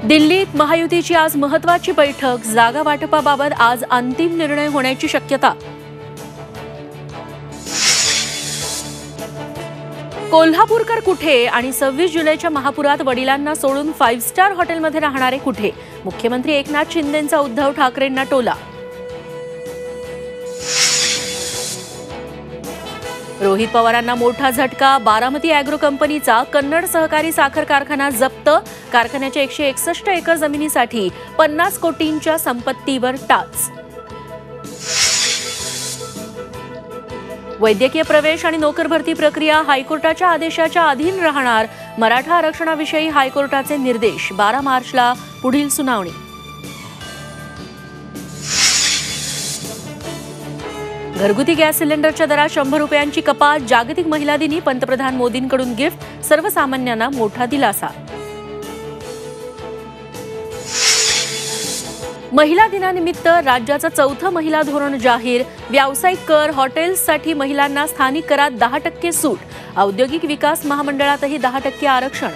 दिल्लीत महायुतीची आज महत्त्वाची बैठक. जागा वाटपाबाबत आज अंतिम निर्णय होण्याची शक्यता. कोल्हापूरकर कुठे आणि 26 जुलैच्या महापुरात वडिलांना सोडून 5 स्टार हॉटेलमध्ये राहणारे कुठे? मुख्यमंत्री एकनाथ शिंदेंचा उद्धव ठाकरेंना टोला. रोहित पवारांना मोठा झटका. बारामती अॅग्रो कंपनीचा कन्नड सहकारी साखर कारखाना जप्त. कारखान्याच्या 161 एकर जमिनीसाठी 50 कोटींच्या संपत्तीवर टाच. वैद्यकीय प्रवेश आणि नोकर भरती प्रक्रिया हायकोर्टाच्या आदेशाच्या अधीन राहणार. मराठा आरक्षणाविषयी हायकोर्टाचे निर्देश. 12 मार्चला पुढील सुनावणी. घरगुती गॅस सिलेंडरच्या दरात 100 रुपयांची कपात. जागतिक महिला दिनी पंतप्रधान मोदींकडून गिफ्ट. सर्वसामान्यांना मोठा दिलासा. महिला दिनानिमित्त राज्याचं 4थं महिला धोरण जाहीर. व्यावसायिक कर, हॉटेल्ससाठी महिलांना स्थानिक करात 10% सूट. औद्योगिक विकास महामंडळातही 10% आरक्षण.